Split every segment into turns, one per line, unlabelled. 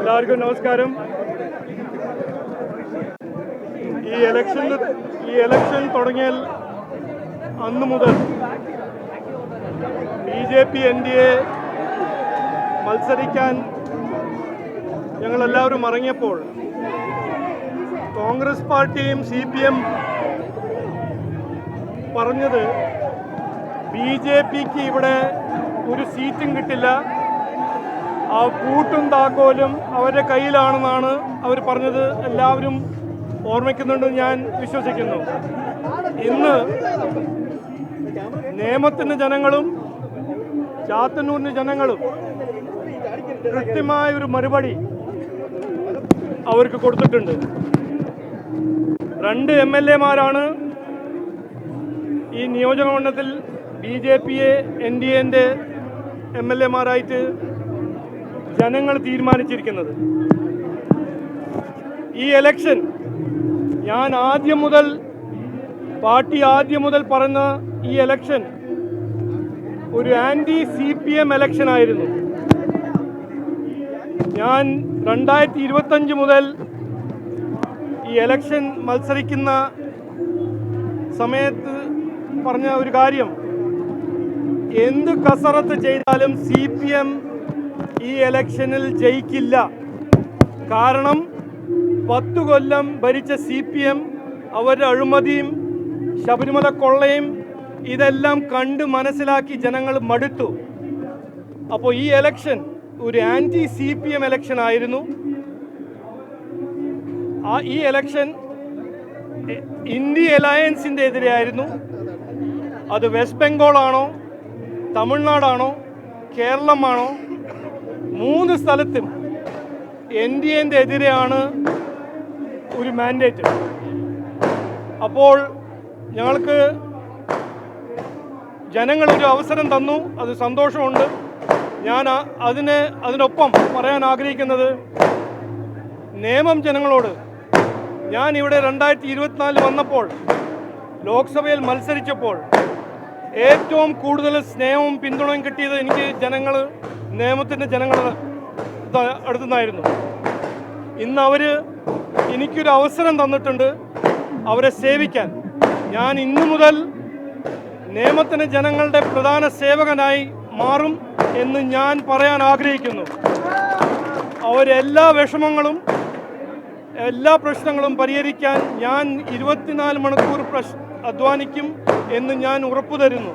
എല്ലാവർക്കും നമസ്കാരം. ഈ ഇലക്ഷൻ തുടങ്ങിയാൽ അന്ന് മുതൽ BJP NDA മത്സരിക്കാൻ ഞങ്ങളെല്ലാവരും ഇറങ്ങിയപ്പോൾ കോൺഗ്രസ് പാർട്ടിയും CPM പറഞ്ഞത് BJPക്ക് ഇവിടെ ഒരു സീറ്റും കിട്ടില്ല, ആ പൂട്ടും താക്കോലും അവരുടെ കയ്യിലാണെന്നാണ് അവർ പറഞ്ഞത്. എല്ലാവരും ഓർമ്മിക്കുന്നുണ്ടെന്ന് ഞാൻ വിശ്വസിക്കുന്നു. ഇന്ന് നേമത്തിൻ്റെ ജനങ്ങളും ചാത്തന്നൂരിൻ്റെ ജനങ്ങളും കൃത്യമായ ഒരു മറുപടി അവർക്ക് കൊടുത്തിട്ടുണ്ട്. 2 MLA-മാരാണ് ഈ നിയോജകമണ്ഡലത്തിൽ BJP NDA MLA-മാരായിട്ട് ജനങ്ങൾ തീരുമാനിച്ചിരിക്കുന്നത്. ഈ ഇലക്ഷൻ ഞാൻ ആദ്യം മുതൽ പറഞ്ഞ ഈ ഇലക്ഷൻ ഒരു CPM ഇലക്ഷൻ ആയിരുന്നു. ഞാൻ 2025 മുതൽ ഈ ഇലക്ഷൻ മത്സരിക്കുന്ന സമയത്ത് പറഞ്ഞ ഒരു കാര്യം, എന്ത് കസറത്ത് ചെയ്താലും CPM ഈ ഇലക്ഷനിൽ ജയിക്കില്ല. കാരണം 10 കൊല്ലം ഭരിച്ച CPM അവരുടെ അഴിമതിയും ശബരിമല കൊള്ളയും ഇതെല്ലാം കണ്ട് മനസ്സിലാക്കി ജനങ്ങൾ മടുത്തു. അപ്പോൾ ഈ ഇലക്ഷൻ ഒരു CPM ഇലക്ഷൻ ആയിരുന്നു. ഈ ഇലക്ഷൻ ഇന്ത്യ അലയൻസിൻ്റെ എതിരെയായിരുന്നു. അത് വെസ്റ്റ് ബംഗാളാണോ, തമിഴ്നാടാണോ, കേരളമാണോ, 3 സ്ഥലത്തും NDA എതിരെയാണ് ഒരു മാൻഡേറ്റ്. അപ്പോൾ ഞങ്ങൾക്ക് ജനങ്ങളൊരു അവസരം തന്നു, അത് സന്തോഷമുണ്ട്. ഞാൻ അതിനൊപ്പം പറയാൻ ആഗ്രഹിക്കുന്നത്, നേമം ജനങ്ങളോട് ഞാൻ ഇവിടെ 2024 വന്നപ്പോൾ ലോക്സഭയിൽ മത്സരിച്ചപ്പോൾ ഏറ്റവും കൂടുതൽ സ്നേഹവും പിന്തുണയും കിട്ടിയത് എനിക്ക് നേമത്തിൻ്റെ ജനങ്ങൾ അടുത്തുനിന്നായിരുന്നു. ഇന്ന് അവർ എനിക്കൊരു അവസരം തന്നിട്ടുണ്ട് അവരെ സേവിക്കാൻ. ഞാൻ ഇന്നു മുതൽ നേമത്തിൻ്റെ ജനങ്ങളുടെ പ്രധാന സേവകനായി മാറും എന്ന് ഞാൻ പറയാൻ ആഗ്രഹിക്കുന്നു. അവരെല്ലാ വിഷമങ്ങളും എല്ലാ പ്രശ്നങ്ങളും പരിഹരിക്കാൻ ഞാൻ 24 മണിക്കൂർ അധ്വാനിക്കും എന്ന് ഞാൻ ഉറപ്പു തരുന്നു.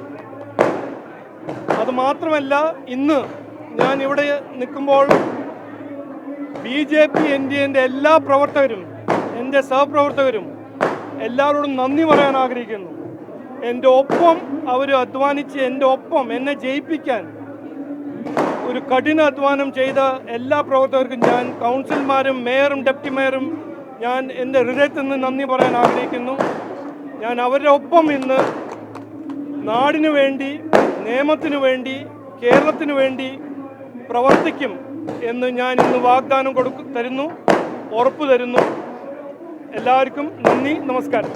അതുമാത്രമല്ല, ഇന്ന് ഞാൻ ഇവിടെ നിൽക്കുമ്പോൾ BJP NDA എല്ലാ പ്രവർത്തകരും, എൻ്റെ സഹപ്രവർത്തകരും എല്ലാവരോടും നന്ദി പറയാൻ ആഗ്രഹിക്കുന്നു. എൻ്റെ ഒപ്പം അവർ അധ്വാനിച്ച് എൻ്റെ ഒപ്പം എന്നെ ജയിപ്പിക്കാൻ ഒരു കഠിന അധ്വാനം ചെയ്ത എല്ലാ പ്രവർത്തകർക്കും ഞാൻ, കൗൺസിലർമാരും മേയറും ഡെപ്യൂട്ടി മേയറും, ഞാൻ എൻ്റെ ഹൃദയത്തിൽ നിന്ന് നന്ദി പറയാൻ ആഗ്രഹിക്കുന്നു. ഞാൻ അവരുടെ ഒപ്പം ഇന്ന് നാടിനു വേണ്ടി, നേമത്തിനു വേണ്ടി, കേരളത്തിനു വേണ്ടി പ്രവർത്തിക്കും എന്ന് ഞാൻ ഇന്ന് വാഗ്ദാനം തരുന്നു, ഉറപ്പു തരുന്നു. എല്ലാവർക്കും നന്ദി, നമസ്കാരം.